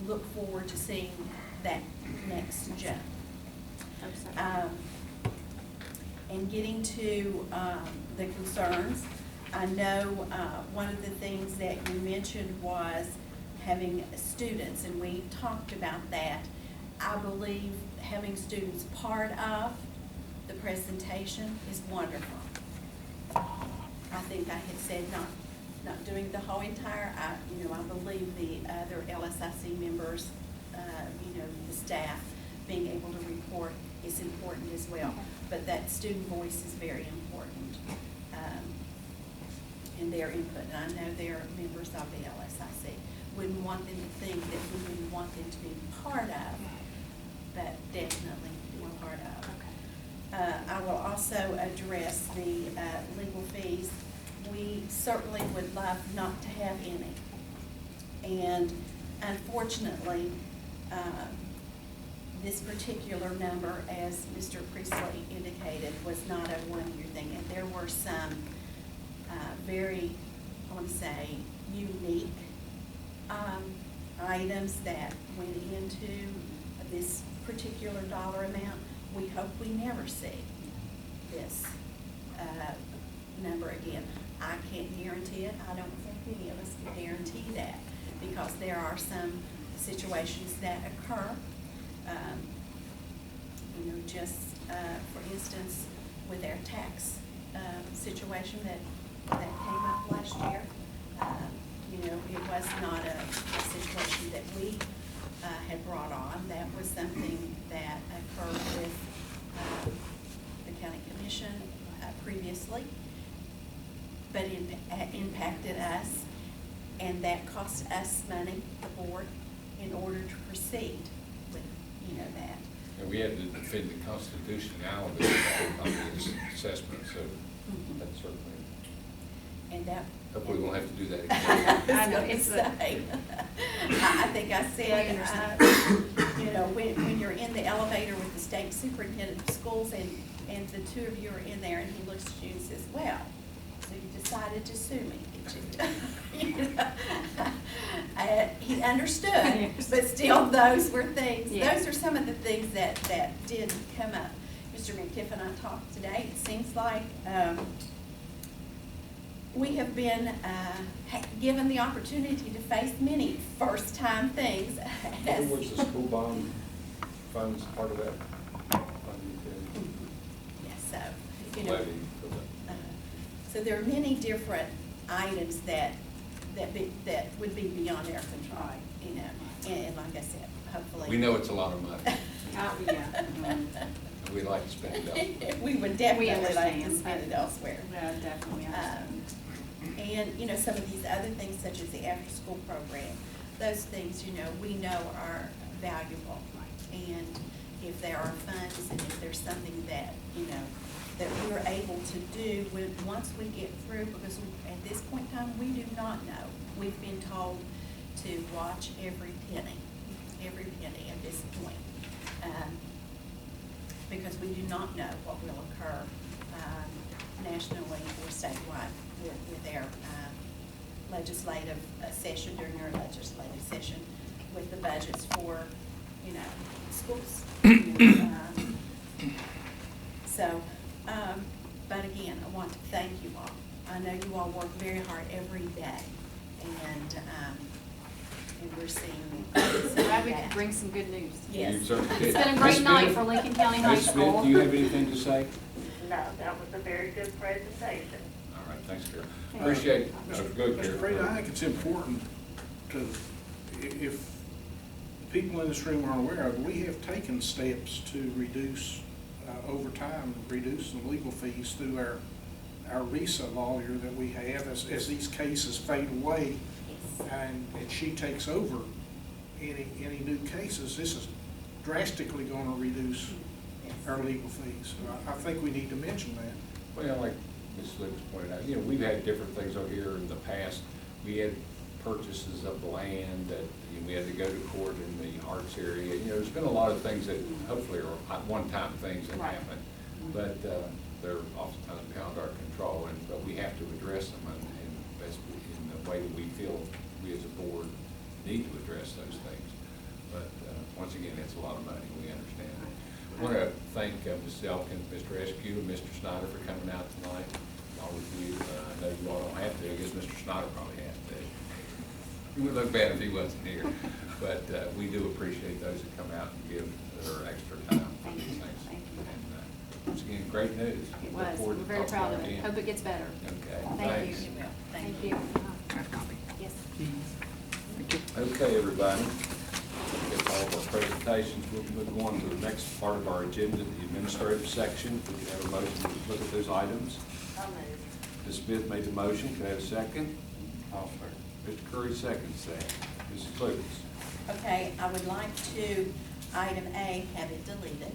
look forward to seeing that next jump. And getting to the concerns, I know one of the things that you mentioned was having students, and we talked about that. I believe having students part of the presentation is wonderful. I think I had said not doing the whole entire, I believe the other LSIC members, the staff being able to report is important as well. But that student voice is very important, in their input. And I know they're members of the LSIC. Wouldn't want them to think that we wouldn't want them to be part of, but definitely be a part of. I will also address the legal fees. We certainly would love not to have any. And unfortunately, this particular number, as Mr. Priestley indicated, was not a one-year thing. And there were some very, I want to say, unique items that went into this particular dollar amount. We hope we never see this number again. I can't guarantee it. I don't think any of us can guarantee that, because there are some situations that occur. Just for instance, with our tax situation that came up last year, it was not a situation that we had brought on. That was something that occurred with the county commission previously, but it impacted us, and that cost us money, the board, in order to proceed with, that. And we had to defend the constitutionality of the assessment, so that's certainly. And that. Hopefully we won't have to do that again. I know, it's I think I said, when you're in the elevator with the state superintendent of schools and the two of you are in there and he looks at you and says, well, so you decided to sue me, did you? He understood, but still those were things, those are some of the things that did come up. Mr. McTiff and I talked today. It seems like we have been given the opportunity to face many first-time things. Was the school bond funds part of that funding too? Yes, so there are many different items that would be beyond our control, and like I said, hopefully. We know it's a lot of money. Yeah. We'd like to spend it elsewhere. We would definitely like to spend it elsewhere. Yeah, definitely understand. And, some of these other things, such as the after-school program, those things, we know are valuable. And if there are funds and if there's something that, that we're able to do once we get through, because at this point in time, we do not know. We've been told to watch every penny at this point. Because we do not know what will occur nationally or statewide with our legislative session, during our legislative session, with the budgets for, schools. But again, I want to thank you all. I know you all work very hard every day, and we're seeing. Glad we could bring some good news. Yes. You certainly did. It's been a Ms. great night Smith? for Lincoln County High Ms. Smith, School. do you have anything to say? No, that was a very good presentation. All right, thanks, Carol. Appreciate it. Go, Mr. Carol. Prater, I think it's important to, if people in this room aren't aware of, we have taken steps to reduce, over time, reduce the legal fees through our RISA lawyer that we have as these cases fade away and she takes over any new cases. This is drastically going to reduce our legal fees. So I think we need to mention that. Well, like Ms. Lucas pointed out, we had different things over here in the past. We had purchases of land that we had to go to court in the arts area. There's been a lot of things that hopefully are one-time things that happen, but they're oftentimes beyond our control, but we have to address them, and that's in the way that we feel we as a board need to address those things. But once again, it's a lot of money, we understand. I want to thank Ms. Elkins, Mr. Eskew, and Mr. Snyder for coming out tonight, all with you. I know you all don't have to, I guess Mr. Snyder probably has to. It would look bad if he wasn't here, but we do appreciate those that come out and give their extra time for Thank these you. things. Thank you. And once again, great news. It Look was, forward we're to very talking proud about of it. again. Hope it gets better. Okay, Thank thanks. you. You will. Thank you. Yes. Okay, everybody. That's all of our presentations. We'll move on to the next part of our agenda, the administrative section. If we could have a motion to look at those items. I'll move. Ms. Smith made the motion. Can I have a second? I'll second. Mr. Curry seconds that. Mrs. Lucas. Okay, I would like to, item A, have it deleted.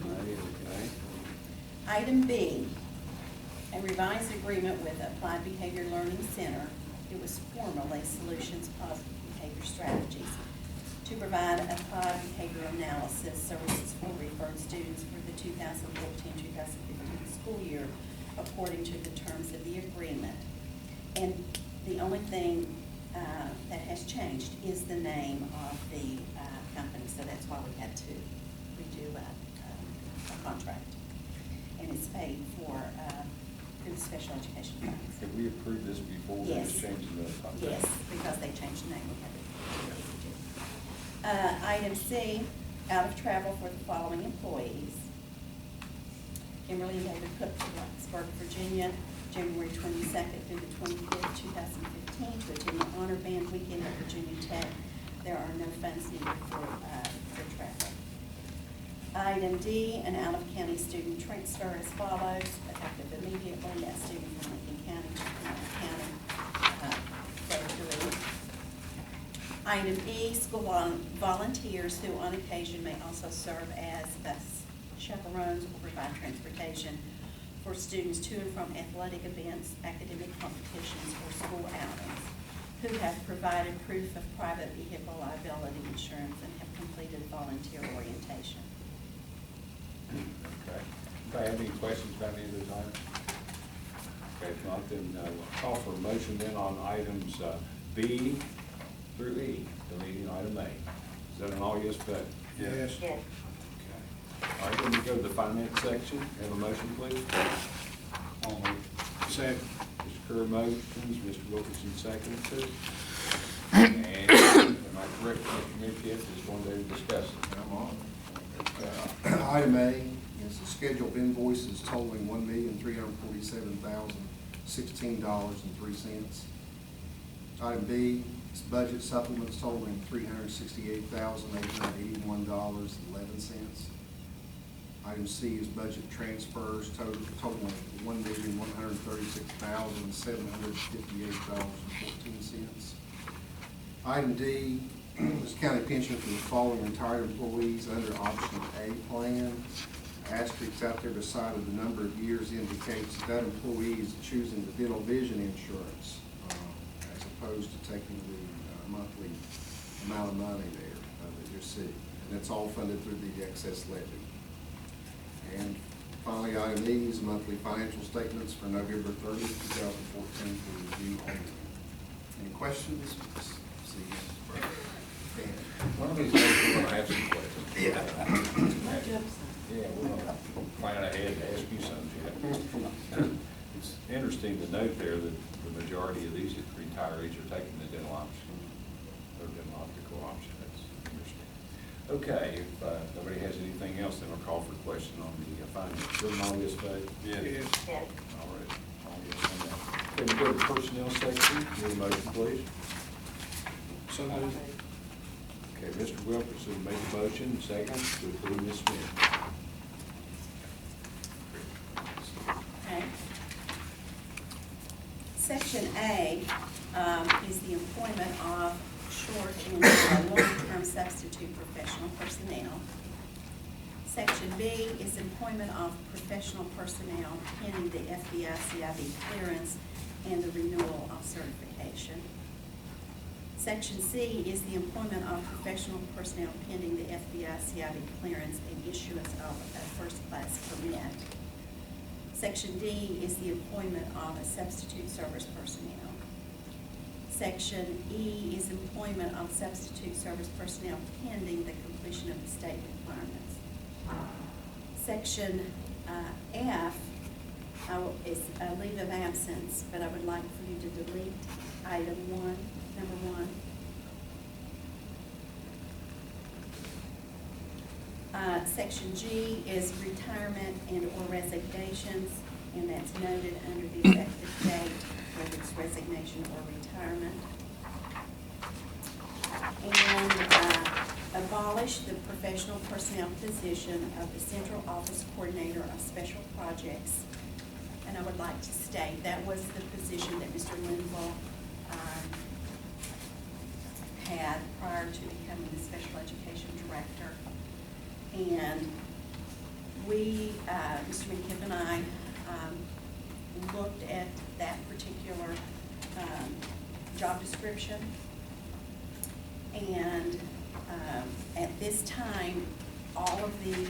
Okay. Item B, a revised agreement with Applied Behavior Learning Center, it was formerly Solutions Positive Behavior Strategies, to provide applied behavior analysis services for referred students for the 2014-2015 school year, according to the terms of the agreement. And the only thing that has changed is the name of the company, so that's why we had to redo a contract. And it's paid for through the special education funds. Have we approved this before? We Yes. just changed the contract? Yes, because they changed the name, we had to. Item C, out of travel for the following employees. Kimberly and David Cook to Blacksburg, Virginia, January 22nd through the 25th, 2015, to attend the Honor Band Weekend at Virginia Tech. There are no funds needed for travel. Item D, an out-of-county student transfer as follows, effective immediately, that student from Lincoln County to Cannon County, grade 3. Item E, school volunteers who on occasion may also serve as bus chaperones or provide transportation for students to and from athletic events, academic competitions, or school outings, who have provided proof of private vehicle liability insurance and have completed volunteer orientation. Okay. Anybody have any questions about any of those items? Okay, if not, then we'll call for a motion then on items B through E, deleting item A. Is that an all yes vote? Yes. Yes. Okay. All right, then we go to the finance section. Have a motion, please? Second. Mr. Kerr motions, Mr. Wilkerson seconds it. And am I correct, Mr. Midkiff is one day to discuss it? Come on. Item A is the schedule of invoices totaling $1,347,016.03. Item B is budget supplements totaling $368,881.11. Item C is budget transfers totaling $1,136,758.14. Item D is county pension for the following retired employees under option A plan. Asterisk out there beside of the number of years indicates that employee is choosing the dental vision insurance as opposed to taking the monthly amount of money there that you're seeing. And that's all funded through the excess levy. And finally, item E is monthly financial statements for November 30th, 2014 for review only. Any questions? One of these days, we're going to have some questions. Yeah. Yeah, we're going to plan ahead to ask you some, Jeff. It's interesting to note there that the majority of these retirees are taking the dental option, or dental optical option. That's interesting. Okay, if nobody has anything else, then I'll call for a question on the finance. Good on all this, Dave? Yes. Yes. All right. All yes on that. Okay, we go to the personnel section. Need a motion, please? So moved. Okay, Mr. Wilkerson made the motion, second, to approve Ms. Smith. Okay. Section A is the employment of short and long-term substitute professional personnel. Section B is employment of professional personnel pending the FBI CIB clearance and the renewal of certification. Section C is the employment of professional personnel pending the FBI CIB clearance and issuance of a first-class permit. Section D is the employment of a substitute service personnel. Section E is employment of substitute service personnel pending the completion of the state requirements. Section F is a leave of absence, but I would like for you to delete item 1, number 1. Section G is retirement and or resignations, and that's noted under the effective date, whether it's resignation or retirement. And abolish the professional personnel position of the Central Office Coordinator of Special Projects. And I would like to state, that was the position that Mr. Linville had prior to becoming the Special Education Director. And we, Mr. McKipp and I, looked at that particular job description. And at this time, all of the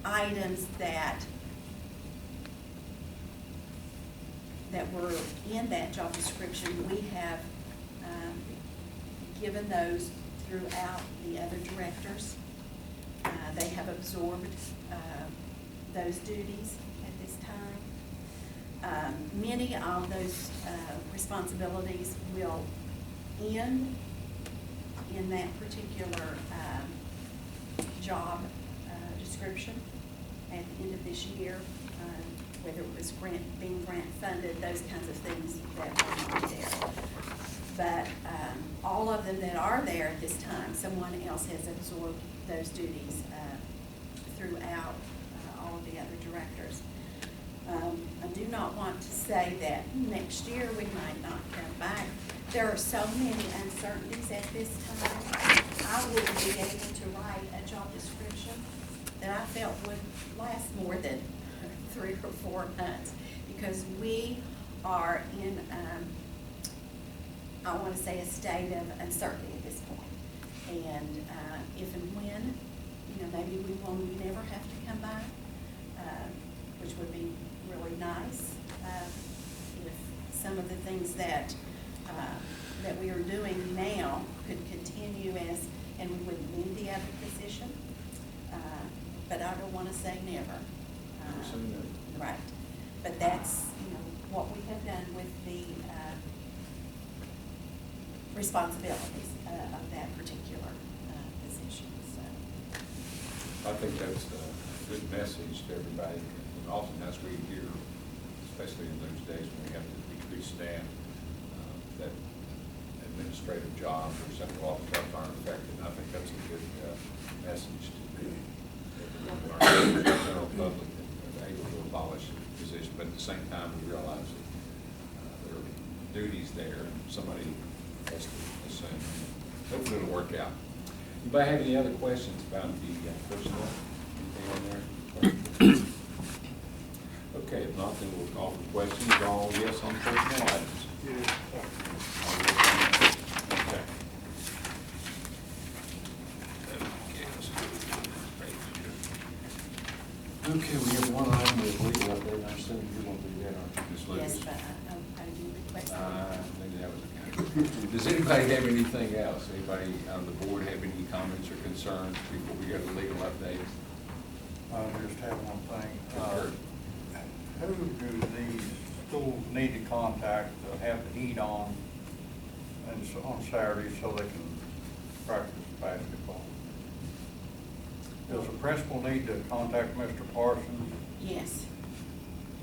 items that were in that job description, we have given those throughout the other directors. They have absorbed those duties at this time. Many of those responsibilities will end in that particular job description at the end of this year, whether it was being grant funded, those kinds of things that are not there. But all of them that are there at this time, someone else has absorbed those duties throughout all of the other directors. I do not want to say that next year we might not come back. There are so many uncertainties at this time. I wouldn't be able to write a job description that I felt would last more than 3 or 4 months, because we are in, I want to say, a state of uncertainty at this point. And if and when, maybe we will never have to come back, which would be really nice if some of the things that we are doing now could continue and we wouldn't need the other position. But I don't want to say never. Right. But that's, what we have done with the responsibilities of that particular position. So I think that's a good message to everybody. And oftentimes we hear, especially in those days when we have to decrease staff, that administrative jobs or central office jobs aren't affected. I think that's a good message to our general public that able to abolish the position, but at the same time we realize that there are duties there and somebody has to assume. Hopefully it'll work out. Anybody have any other questions about the personnel? Anything on there? Okay, if not, then we'll call for questions. All yes on personnel items? Yes. Okay. Okay, we have one item with legal update. I assume you want to do that, aren't you, Ms. Lucas? yes, but I do request. Maybe that was okay. Does anybody have anything else? Anybody on the board have any comments or concerns before we go to legal updates? I just have one thing. Sure. Who do these schools need to contact to have the heat on and on Saturdays so they can practice basketball? Does the principal need to contact Mr. Parsons? Yes.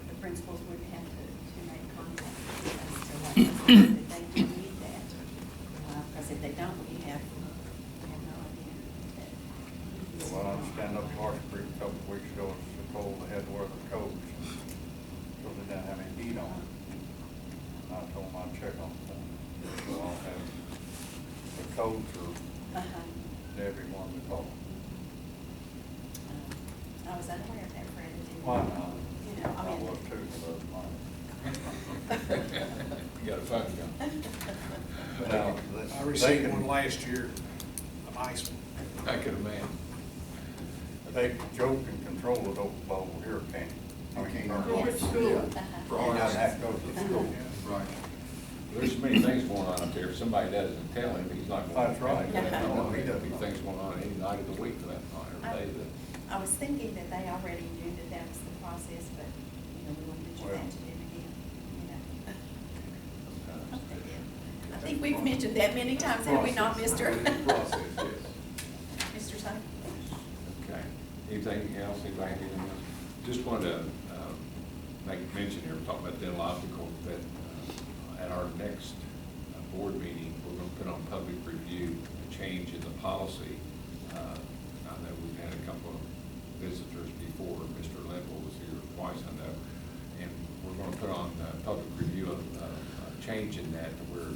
The principals would have to make contact with us to let us know that they do need that. Because if they don't, we have no idea. Well, I understand up Clark Creek a couple of weeks ago, it was so cold they had to wear the coats because they didn't have any heat on. And I told them I'd check on them. So I'll have the coach or Debbie one to call. I was unaware of that, Fred. Why not? I mean. was too, but You got a phone gun. now, I received one last year, a nice one. I could imagine. They joke and control it over Bowl Hurricane. Okay. Yes. Yeah. Uh-huh. For You ours. doesn't have to go to the school. Right. there's so many things going on up there, if somebody doesn't tell him, he's not going to. That's right. There'll be things going on any night of the week for that matter, every day. I was thinking that they already knew that that was the process, but, you know, we won't mention that to them again, you know. I hope they did. I think we've mentioned that many times, have we not, Mr.? Process, yes. Mr. Simon? Okay. Anything else, anybody have anything else? Just wanted to make mention here, we're talking about dental optical, that at our next board meeting, we're going to put on public review a change in the policy. I know we've had a couple of visitors before, Mr. Linville was here twice, I know, and we're going to put on public review a change in that where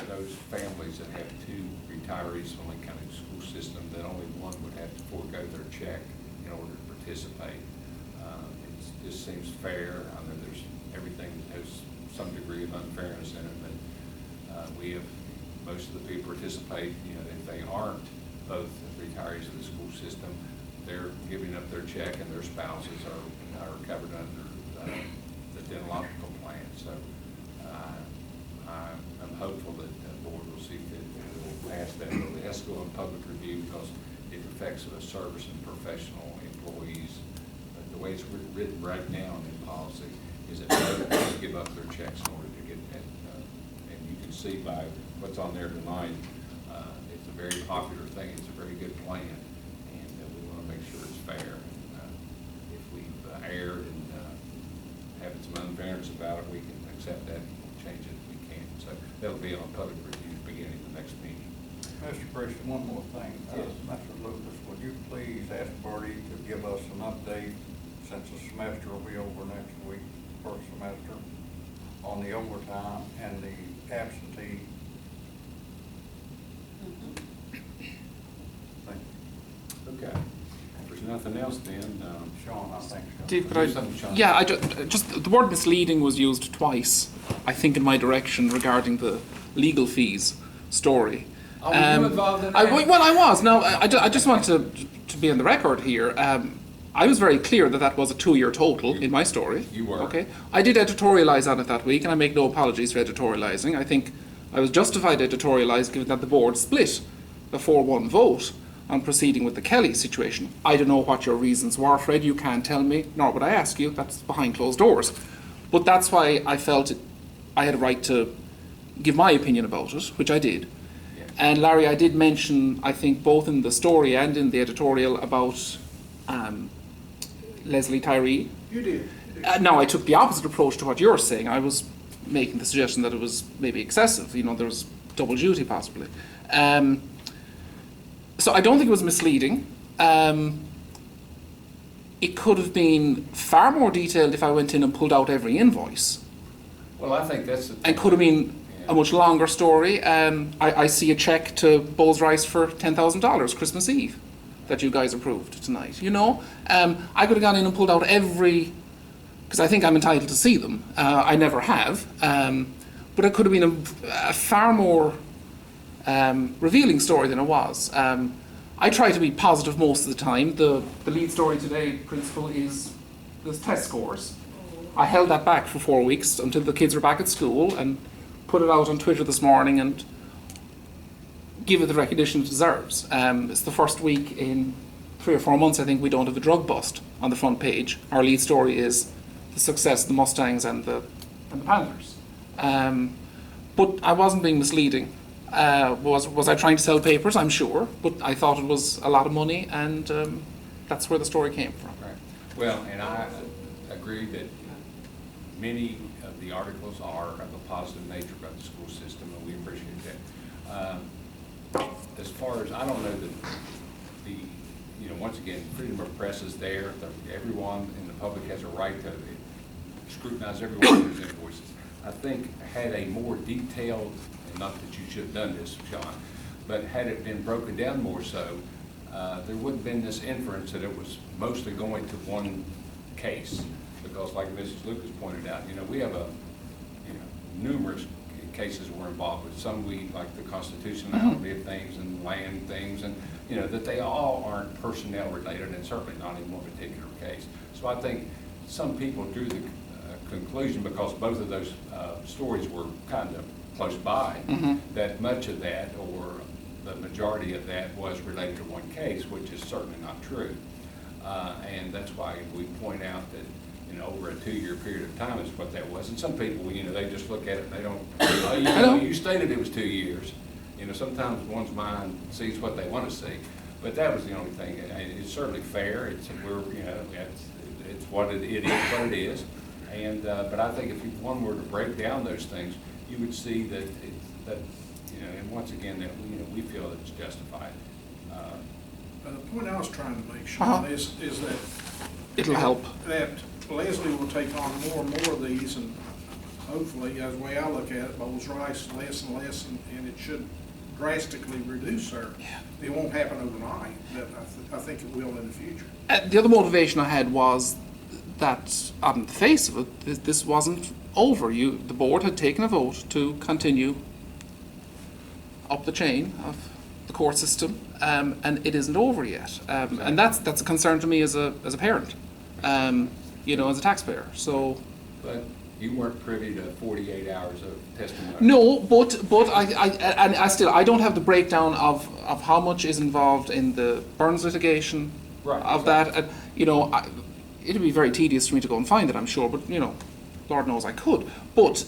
those families that have two retirees from Lincoln County School System, that only one would have to forego their check in order to participate. It just seems fair. I know there's everything has some degree of unfairness in it, but we have most of the people participate. You know, if they aren't both retirees of the school system, they're giving up their check, and their spouses are covered under the dental optical plan. So I'm hopeful that the board will see fit that it will pass that. But it has to go in public review because it affects the service and professional employees. The way it's written right now in the policy is that they have to give up their checks in order to get that. And you can see by what's on there tonight, it's a very popular thing. It's a very good plan, and we want to make sure it's fair. If we've erred and having some unfairness about it, we can accept that and change it if we can. So that'll be on public review beginning of the next meeting. Mr. Christian, one more thing. Yes. Mr. Lucas, would you please ask Bertie to give us an update, since the semester will be over next week, first semester, on the overtime and the absentee? Thank you. Okay. If there's nothing else, then Sean, I think. Steve, Do could something, Sean. yeah, I just the word misleading was used twice, I think, in my direction regarding the legal fees story. Oh, were you involved in that? Well, I was. No, I just want to be on the record here. I was very clear that that was a 2-year total in my story. You were. Okay. I did editorialize on it that week, and I make no apologies for editorializing. I think I was justified to editorialize given that the board split the 4-1 vote on proceeding with the Kelly situation. I don't know what your reasons were, Fred. You can't tell me, nor would I ask you. That's behind closed doors. But that's why I felt I had a right to give my opinion about it, which I did. Yeah. And Larry, I did mention, I think, both in the story and in the editorial about Leslie Tyree. You did. Now, I took the opposite approach to what you're saying. I was making the suggestion that it was maybe excessive. You know, there was double duty possibly. So I don't think it was misleading. It could have been far more detailed if I went in and pulled out every invoice. Well, I think that's the thing. And could have been a much longer story. I see a check to Bowles Rice for $10,000 Christmas Eve that you guys approved tonight. You know, I could have gone in and pulled out every, because I think I'm entitled to see them. I never have, but it could have been a far more revealing story than it was. I try to be positive most of the time. The lead story today, Principal, is the test scores. I held that back for 4 weeks until the kids were back at school and put it out on Twitter this morning and give it the recognition it deserves. It's the first week in 3 or 4 months, I think, we don't have a drug bust on the front page. Our lead story is the success of the Mustangs and the Panthers. But I wasn't being misleading. Was I trying to sell papers? I'm sure, but I thought it was a lot of money, and that's where the story came from. Right. Well, and I agree that many of the articles are of a positive nature about the school system, and we appreciate that. As far as, I don't know that once again, freedom of press is there. Everyone in the public has a right to scrutinize every one of those invoices. I think had a more detailed, and not that you should have done this, Sean, but had it been broken down more so, there wouldn't have been this inference that it was mostly going to one case. Because like Mrs. Lucas pointed out, we have numerous cases we're involved with. Some we, like the constitutionality of things and land things, and that they all aren't personnel related, and certainly not in one particular case. So I think some people drew the conclusion, because both of those stories were kind of close by, that much of that, or the majority of that, was related to one case, which is certainly not true. And that's why we point out that, over a 2-year period of time is what that was. And some people, they just look at it and they don't, oh, you stated it was 2 years. Sometimes one's mind sees what they want to see. But that was the only thing. It's certainly fair. It's what it is, what it is. And but I think if one were to break down those things, you would see that and once again, that we feel that it's justified. The point I was trying to make, Sean, is that It'll help. that Leslie will take on more and more of these, and hopefully, as the way I look at it, Bowles Rice less and less, and it should drastically reduce there. Yeah. It won't happen overnight, but I think it will in the future. The other motivation I had was that, on the face of it, this wasn't over. The board had taken a vote to continue up the chain of the court system, and it isn't over yet. And that's a concern to me as a parent, as a taxpayer. So. But you weren't privy to 48 hours of testimony. No, but I don't have the breakdown of how much is involved in the Burns litigation. Right, Of exactly. that, it'd be very tedious for me to go and find it, I'm sure, but Lord knows I could. But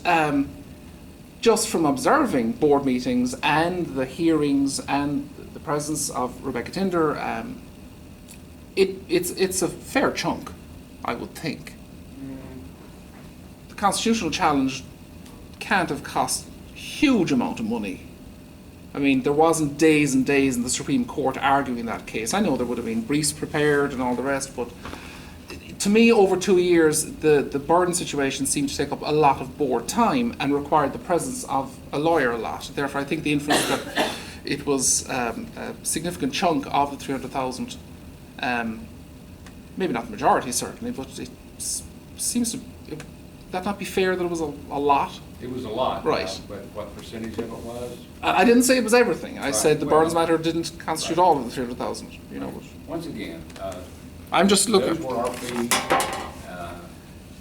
just from observing board meetings and the hearings and the presence of Rebecca Tinder, it's a fair chunk, I would think. The constitutional challenge can't have cost a huge amount of money. I mean, there wasn't days and days in the Supreme Court arguing that case. I know there would have been briefs prepared and all the rest, but to me, over 2 years, the burden situation seemed to take up a lot of board time and required the presence of a lawyer a lot. Therefore, I think the influence that it was a significant chunk of the 300,000, maybe not the majority certainly, but it seems to, would that not be fair that it was a lot? It was a lot. Right. But what percentage of it was? I didn't say it was everything. I Right. said the Well, Burns matter didn't constitute right. all of the 300,000, But Once again, I'm just those looking. were our fees.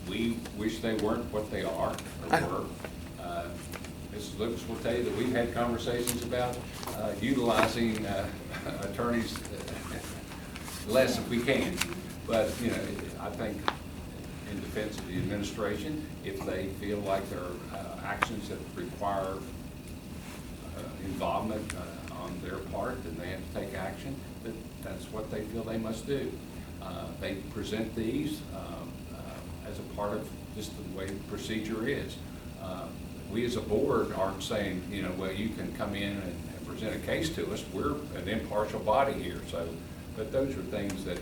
We wish they weren't what they are, or were. Mrs. Lucas will tell you that we've had conversations about utilizing attorneys less if we can. But, I think in defense of the administration, if they feel like there are actions that require involvement on their part, then they have to take action, that's what they feel they must do. They present these as a part of just the way the procedure is. We as a board aren't saying, well, you can come in and present a case to us. We're an impartial body here. So, but those are things that,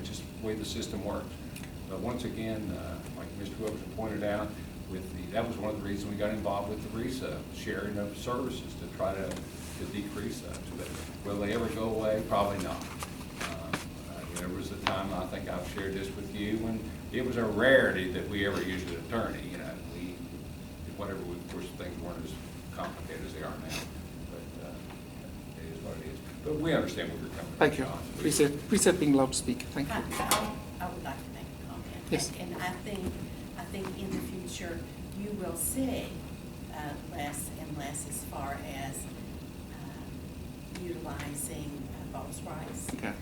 just the way the system works. But once again, like Mr. Wilson pointed out, that was one of the reasons we got involved with the RESA, sharing of services to try to decrease that. But will they ever go away? Probably not. There was a time, I think I've shared this with you, when it was a rarity that we ever used an attorney. Of course, things weren't as complicated as they are now. But it is what it is. But we understand where you're coming from. Thank you. John. Appreciate being allowed to speak. Thank you. I would like to make a comment. Yes. And I think in the future, you will see less and less as far as utilizing Bowles Rice. Okay.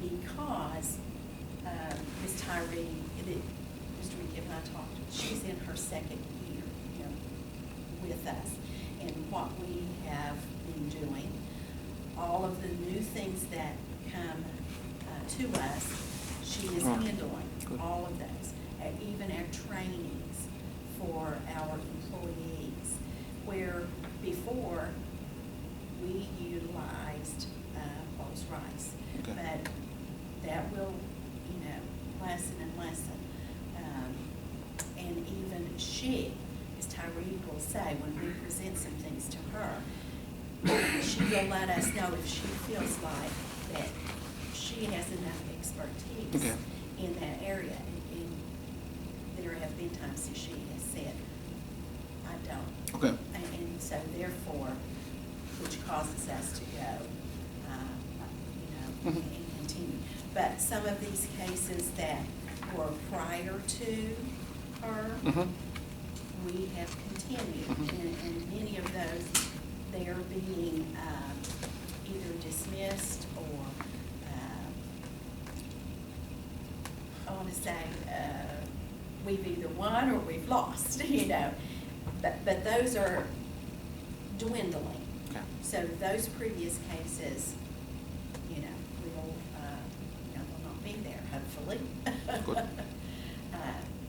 Because Ms. Tyree, Mr. McKibben and I talked, she's in her second year, with us. And what we have been doing, all of the new things that come to us, she is handling Good. all of those. And even our trainings for our employees, where before we utilized Bowles Rice. Okay. But that will, lessen and lessen. And even she, as Tyree will say, when we present some things to her, she will let us know if she feels like that she has enough expertise Okay. in that area. And there have been times that she has said, I don't. Okay. And so therefore, which causes us to go, Mhm. and continue. But some of these cases that were prior to her, Mhm. we have continued, and many of those, they are being either dismissed or, I want to say, we've either won or we've lost, you know. But those are dwindling. Okay. So those previous cases, you know, will, will not be there, hopefully. Good.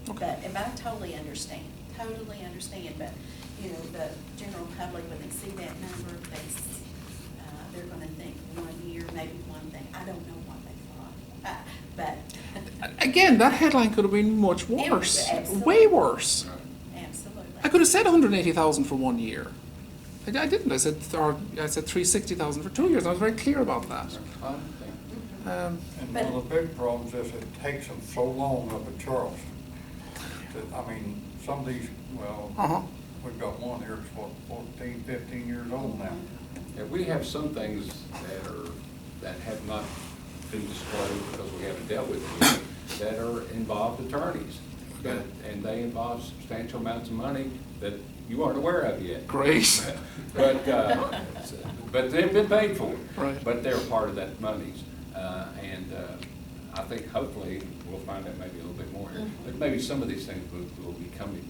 Okay. But I totally understand, but, you know, the general public, when they see that number, they're gonna think 1 year, maybe one thing, I don't know what they thought, but. Again, that headline could have been much It was worse, absolutely- way worse. Absolutely. I could have said 180,000 for 1 year. I didn't. I said 360,000 for 2 years. I was very clear about that. And But- one of the big problems is it takes them so long up at Charleston. I mean, some of these, well, Uh-huh. we've got one here that's what, 14, 15 years old now. Yeah, we have some things that have not been disclosed because we haven't dealt with them yet, that are involved attorneys. And they involve substantial amounts of money that you aren't aware of yet. Great. But they've been paid for. Right. But they're part of that monies. And I think hopefully we'll find out maybe a little bit more here. But maybe some of these things will be coming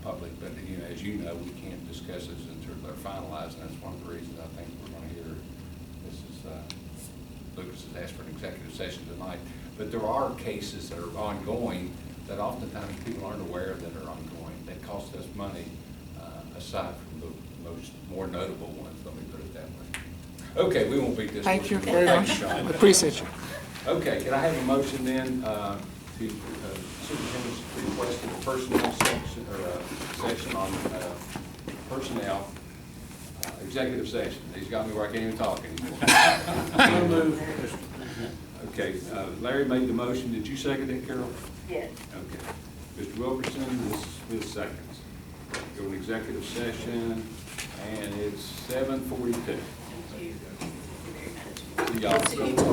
public, but as you know, we can't discuss this until they're finalized, and that's one of the reasons I think we're gonna hear Lucas has asked for an executive session tonight. But there are cases that are ongoing that oftentimes people aren't aware that are ongoing, that cost us money, aside from the more notable ones, let me put it that way. Okay, we won't beat this. Thank you horse very anymore. much. Thank I Sean. appreciate you. Okay, can I have a motion then to superintendent's request of the personnel section, or section on personnel, executive session? He's got me where I can't even talk anymore. Okay, Larry made the motion. Did you second it, Carol? Yes. Okay. Mr. Wilkerson, Ms. Smith seconds. Go to executive session, and it's 7:42. Thank you very much. See y'all.